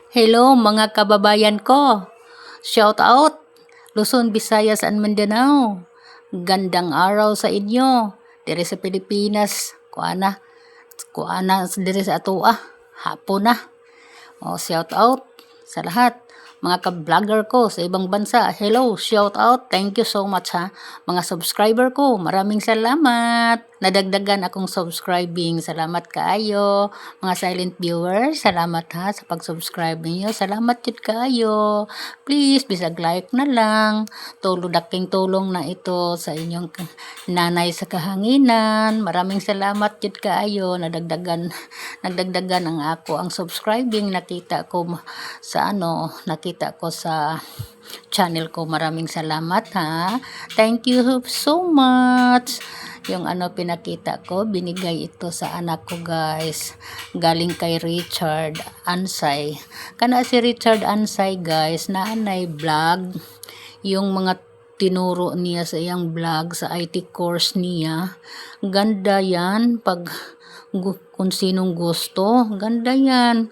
Hello mga kababayan ko. Shout out Luzon, Visayas and Mindanao. Gandang araw sa inyo. Diri sa Pilipinas, kuana diri sa atua. Hapon na. Shout out sa lahat. Mga ka-vlogger ko sa ibang bansa. Hello, shout out. Thank you so much ha. Mga subscriber ko, maraming salamat. Nadagdagan akong subscribing. Salamat kaayo. Mga silent viewers, salamat ha sa pag-subscribe niyo. Salamat jud kaayo. Please, bisag like na lang. Daking tulong na ito sa inyong nanay sa kahanginan. Maraming salamat jud kaayo. Nagdagdagan ang ang subscribing. Nakita ko sa channel ko. Maraming salamat ha. Thank you so much. Yung pinakita ko, binigay ito sa anak ko guys. Galing kay Richard Ansay. Kana si Richard Ansay guys, naanay vlog. Yung mga tinuro niya sa iyang vlog sa IT course niya. Ganda yan kung sinong gusto. Ganda yan.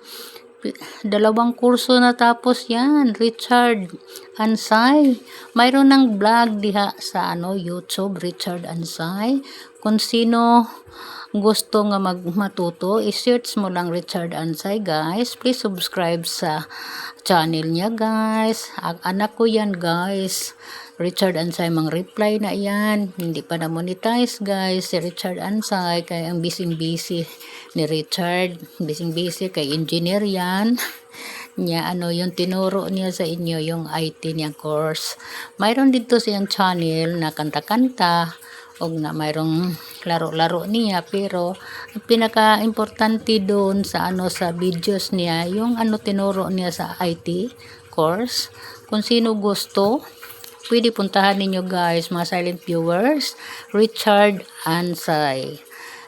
2 kurso na tapos yan, Richard Ansay. Mayroon ng vlog diha sa YouTube, Richard Ansay. Kung sino gusto nga matuto, i-search mo lang Richard Ansay guys. Please subscribe sa channel niya guys. Anak ko yan guys. Richard Ansay, reply na yan. Hindi pa na monetize guys si Richard Ansay, kaya ang busy ni Richard. Busy kay engineer yan. Niya yung tinuro niya sa inyo yung IT niya course. Mayroon dito siyang channel na kanta-kanta o na mayroong laro-laro niya, pero ang pinaka-importante doon sa sa videos niya yung tinuro niya sa IT course. Kung sino gusto, pwede puntahan ninyo guys, mga silent viewers. Richard Ansay.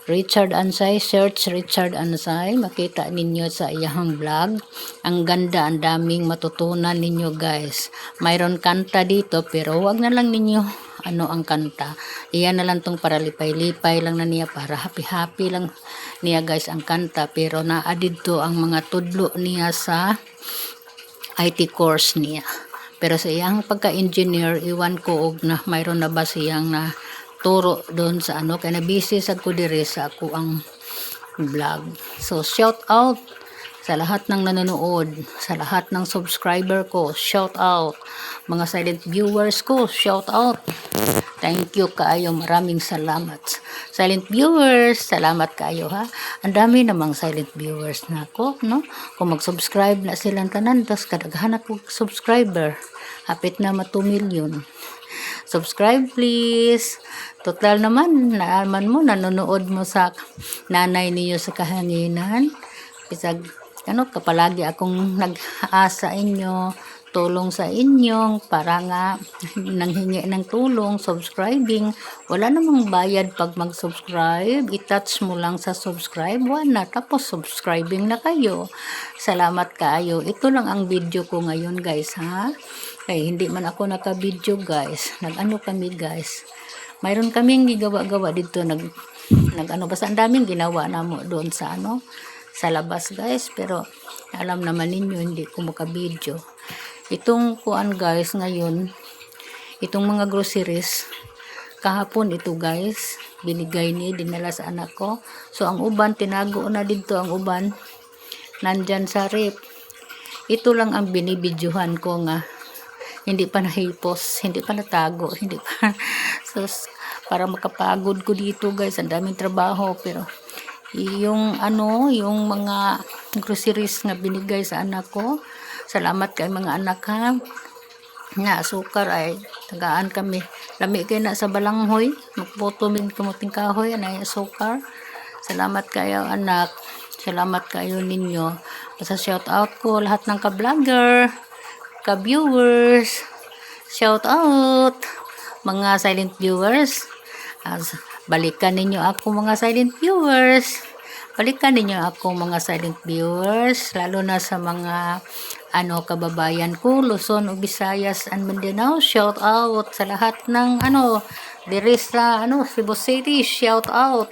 Richard Ansay, search Richard Ansay. Makita ninyo sa iyang vlog. Ang ganda, ang daming matutunan ninyo guys. Mayroon kanta dito, pero wag na lang ninyo ang kanta. Iyan na lang tong para lipay-lipay lang na niya, para happy-happy lang niya guys ang kanta. Pero na-added to ang mga tudlo niya sa IT course niya. Pero sa iyang pagka-engineer, iwan ko na mayroon na ba siyang na turo doon sa kaya na busy sa ko dire sa ako ang vlog. So shout out sa lahat ng nanonood, sa lahat ng subscriber ko, shout out. Mga silent viewers ko, shout out. Thank you kaayo, maraming salamat. Silent viewers, salamat kaayo ha. Ang dami namang silent viewers na ako, no? Kung mag-subscribe na silang tanan, tapos kadaghan ako subscriber. Hapit na 2 million. Subscribe please. Total naman, nanonood mo sa nanay niyo sa kahanginan. Bisag kapalagi akong nag-aasa inyo, tulong sa inyong para nga nanghingi ng tulong, subscribing. Wala namang bayad pag mag-subscribe. I-touch mo lang sa subscribe, na tapos subscribing na kayo. Salamat kayo. Ito lang ang video ko ngayon guys ha. Kaya hindi man ako naka-video guys. Kami guys. Mayroon kaming gigawa-gawa dito, basta ang daming ginawa na mo doon sa sa labas guys, pero alam naman ninyo hindi ko maka-video. Itong kuan guys ngayon, itong mga groceries kahapon ito guys, binigay ni dinala sa anak ko. So ang uban tinago na dito, ang uban nandyan sa rep. Ito lang ang binibidyohan ko nga hindi pa nahipos, hindi pa natago, hindi pa so para makapagod ko dito guys, ang daming trabaho. Pero yung mga groceries na binigay sa anak ko, salamat kay mga anak ha. Nga sukar ay tagaan kami, lami kay na sa balanghoy, magpoto min kamuting kahoy na sukar. Salamat kayo anak, salamat kayo ninyo. Basta shout out ko lahat ng ka-vlogger, ka-viewers, shout out mga silent viewers. Balikan ninyo ako mga silent viewers. Balikan ninyo ako mga silent viewers, lalo na sa mga kababayan ko, Luzon, Visayas and Mindanao. Shout out sa lahat ng dire sa Cebu City, shout out.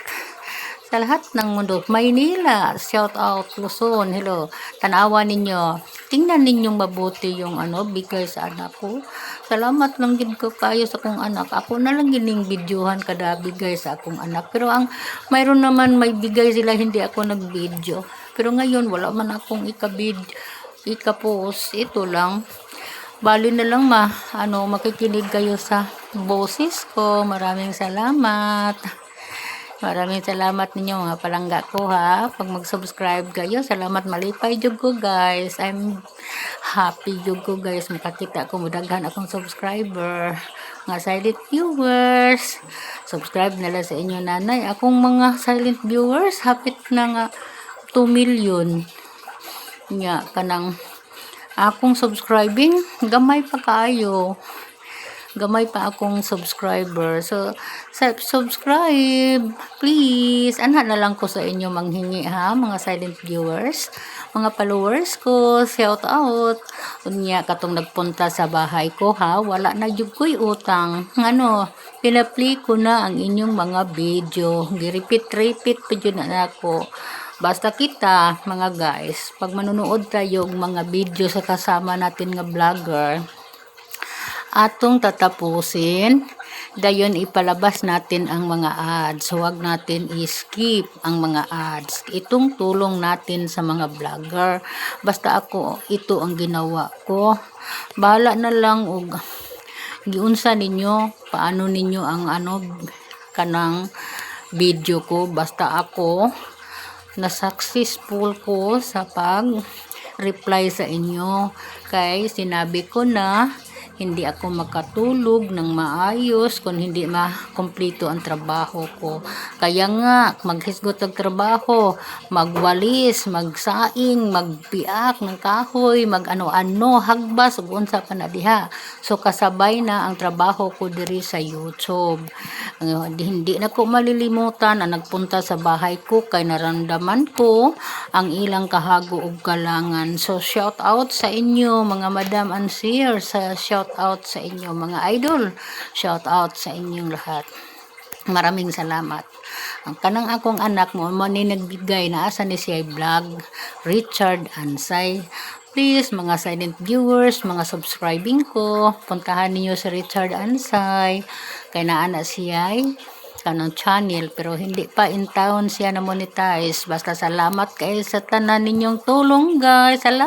Sa lahat ng mundo, Maynila, shout out, Luzon, hello. Tanawa ninyo. tingnan ninyong mabuti yung bigay sa anak ko. Salamat lang gid ko kayo sa akong anak. Ako na lang gining videohan kada bigay sa akong anak. Pero ang mayroon naman may bigay sila hindi ako nag-video. Pero ngayon wala man akong ika-post. Ito lang. Bali na lang makikinig kayo sa boses ko. Maraming salamat. Maraming salamat ninyo mga palangga ko ha. Pag mag-subscribe kayo, salamat malipay jud ko guys. I'm happy jud ko guys. Makakita ko mudaghan akong subscriber. Mga silent viewers. Subscribe nila sa inyo nanay. Akong mga silent viewers, hapit na nga 2 million. Nga, kanang akong subscribing, gamay pa kaayo. Gamay pa akong subscriber. So, subscribe. Please. Anha na lang ko sa inyo manghingi ha, mga silent viewers. Mga followers ko, shout out. Unya, katong nagpunta sa bahay ko ha, wala na jud ko'y utang. Pinaplay ko na ang inyong mga video. Gi-repeat pa jud na ako. Basta kita, mga guys, pag manunood tayo ng mga video sa kasama natin nga vlogger, atong tatapusin, dayon ipalabas natin ang mga ads. Huwag natin i-skip ang mga ads. Itong tulong natin sa mga vlogger. Basta ako, ito ang ginawa ko. Bahala na lang og giunsa ninyo, paano ninyo ang kanang video ko. Basta ako, na successful ko sa pag-reply sa inyo. Kay sinabi ko na, hindi ako makatulog ng maayos kung hindi makumpleto ang trabaho ko. Kaya nga, maghisgot ang trabaho, magwalis, magsaing, magpiak ng kahoy, mag-ano-ano, hagbas, ug unsa pa na diha. So, kasabay na ang trabaho ko diri sa YouTube. Hindi na ko malilimutan ang nagpunta sa bahay ko kay naramdaman ko ang ilang kahago ug kalangan. So, shout out sa inyo, mga madam and sir, shout out sa inyo mga idol, shout out sa inyong lahat. Maraming salamat. Ang kanang akong anak mo ni nagbigay na asa ni siya vlog, Richard Ansay. Please mga silent viewers, mga subscribing ko, puntahan niyo si Richard Ansay. Kay naana siya kanang channel pero hindi pa in town siya na monetize. Basta salamat kay sa tanan ninyong tulong guys. Salamat.